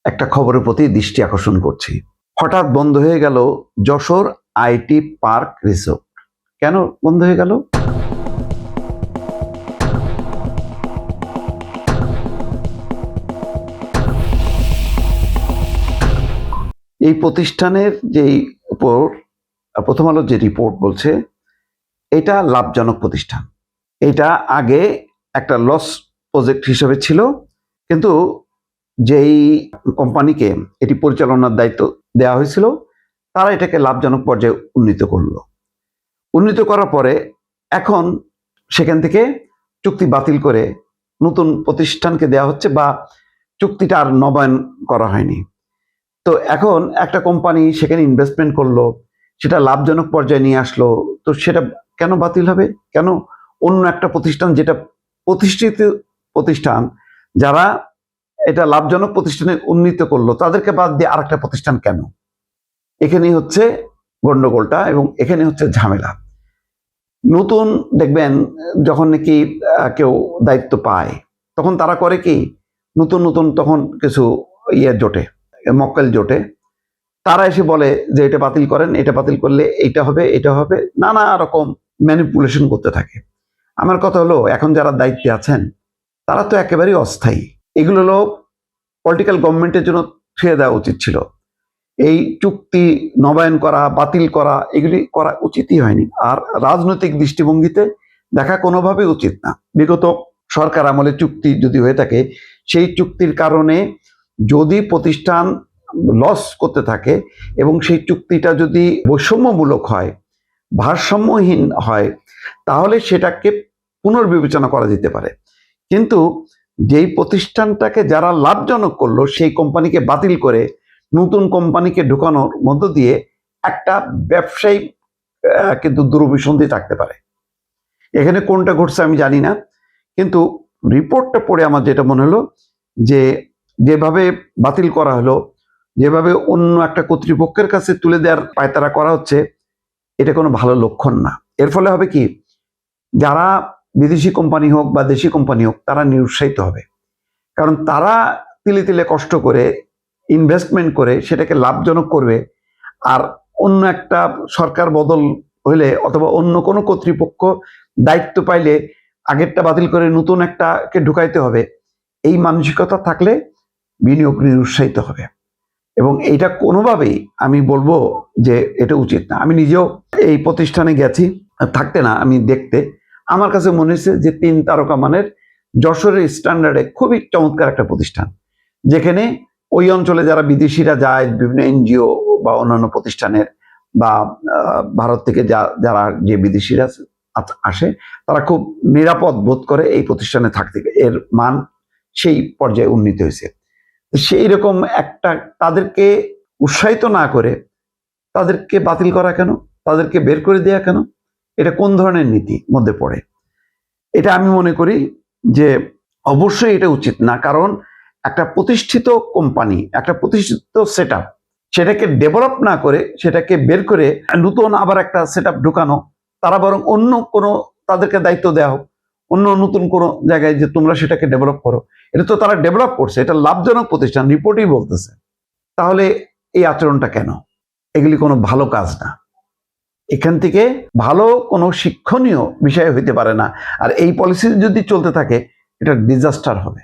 একটা খবরের প্রতি দৃষ্টি আকর্ষণ করছি। হঠাৎ বন্ধ হয়ে গেল যশোর আইটি পার্ক রিসোর্ট। কেন বন্ধ হয়ে গেল? এই প্রতিষ্ঠানের যেই উপর প্রথম আলোর যে রিপোর্ট বলছে এটা লাভজনক প্রতিষ্ঠান। এটা আগে একটা লস প্রজেক্ট হিসেবে ছিল, কিন্তু যেই কোম্পানিকে এটি পরিচালনার দায়িত্ব দেওয়া হয়েছিল তারা এটাকে লাভজনক পর্যায়ে উন্নীত করার পরে এখন সেখান থেকে চুক্তি বাতিল করে নতুন প্রতিষ্ঠানকে দেওয়া হচ্ছে, বা চুক্তিটা আর নবায়ন করা হয়নি। তো এখন একটা কোম্পানি সেখানে ইনভেস্টমেন্ট করলো, সেটা লাভজনক পর্যায়ে নিয়ে আসলো, তো সেটা কেন বাতিল হবে? কেন অন্য একটা প্রতিষ্ঠান, যেটা প্রতিষ্ঠিত প্রতিষ্ঠান, যারা এটা লাভজনক প্রতিষ্ঠানে উন্নীত করলো, তাদেরকে বাদ দিয়ে আরেকটা প্রতিষ্ঠান কেন? এখানেই হচ্ছে গন্ডগোলটা এবং এখানে হচ্ছে ঝামেলা। নতুন দেখবেন যখন নাকি কেউ দায়িত্ব পায় তখন তারা করে কি, নতুন তখন কিছু জোটে, মক্কেল জোটে, তারা এসে বলে যে এটা বাতিল করেন, এটা বাতিল করলে এটা হবে, নানা রকম ম্যানিপুলেশন করতে থাকে। আমার কথা হলো, এখন যারা দায়িত্বে আছেন তারা তো একেবারেই অস্থায়ী। এগুলো হলো পলিটিক্যাল গভর্নমেন্টের জন্য ছেড়ে দেওয়া উচিত ছিল। এই চুক্তি নবায়ন করা, বাতিল করা, এগুলি করা উচিতই হয়নি। আর রাজনৈতিক দৃষ্টিভঙ্গিতে দেখা কোনোভাবেই উচিত না। বিগত সরকার আমলে চুক্তি যদি হয়ে থাকে, সেই চুক্তির কারণে যদি প্রতিষ্ঠান লস করতে থাকে এবং সেই চুক্তিটা যদি বৈষম্যমূলক হয়, ভারসাম্যহীন হয়, তাহলে সেটাকে পুনর্বিবেচনা করা যেতে পারে। কিন্তু যেই প্রতিষ্ঠানটাকে যারা লাভজনক করলো সেই কোম্পানিকে বাতিল করে নতুন কোম্পানিকে ঢুকানোর মধ্য দিয়ে একটা ব্যবসায়ী কিন্তু দুরভিসন্ধি থাকতে পারে। এখানে কোনটা ঘটছে আমি জানি না, কিন্তু রিপোর্টটা পড়ে আমার যেটা মনে হলো, যে যেভাবে বাতিল করা হলো, যেভাবে অন্য একটা কর্তৃপক্ষের কাছে তুলে দেওয়ার পায়তারা করা হচ্ছে, এটা কোনো ভালো লক্ষণ না। এর ফলে হবে কি, যারা বিদেশি কোম্পানি হোক বা দেশি কোম্পানি হোক, তারা নিরুৎসাহিত হবে। কারণ তারা তিলে তিলে কষ্ট করে ইনভেস্টমেন্ট করে সেটাকে লাভজনক করবে, আর অন্য একটা সরকার বদল হইলে অথবা অন্য কোনো কর্তৃপক্ষ দায়িত্ব পাইলে আগেরটা বাতিল করে নতুন একটাকে ঢুকাইতে হবে, এই মানসিকতা থাকলে বিনিয়োগ নিরুৎসাহিত হবে। এবং এইটা কোনোভাবেই আমি বলবো যে এটা উচিত না। আমি নিজেও এই প্রতিষ্ঠানে গেছি থাকতে, না আমি দেখতে, আমার কাছে মনে হয়েছে যে 3 তারকা মানের যশোরের স্ট্যান্ডার্ডে খুবই চমৎকার একটা প্রতিষ্ঠান, যেখানে ওই অঞ্চলে যারা বিদেশিরা যায়, বিভিন্ন এনজিও বা অন্যান্য প্রতিষ্ঠানের বা ভারত থেকে যারা যে বিদেশিরা আসে, তারা খুব নিরাপদ বোধ করে এই প্রতিষ্ঠানে থাকতে। এর মান সেই পর্যায়ে উন্নীত হয়েছে। সেই রকম একটা, তাদেরকে উৎসাহিত না করে তাদেরকে বাতিল করা কেন, তাদেরকে বের করে দেয়া কেন? এটা কোন ধরনের নীতি মধ্যে পড়ে? এটা আমি মনে করি যে অবশ্যই এটা উচিত না। কারণ একটা প্রতিষ্ঠিত কোম্পানি, একটা প্রতিষ্ঠিত সেট আপ, সেটাকে ডেভেলপ না করে সেটাকে বের করে নতুন আবার একটা সেট আপ ঢুকানো, তারা বরং অন্য কোনো, তাদেরকে দায়িত্ব দেওয়া হোক অন্য নতুন কোনো জায়গায়, যে তোমরা সেটাকে ডেভেলপ করো। এটা তো তারা ডেভেলপ করছে, এটা লাভজনক প্রতিষ্ঠান, রিপোর্টই বলতেছে। তাহলে এই আচরণটা কেন? এগুলি কোনো ভালো কাজ না। এখান থেকে ভালো কোনো শিক্ষণীয় বিষয় হইতে পারে না। আর এই পলিসি যদি চলতে থাকে, এটা ডিজাস্টার হবে।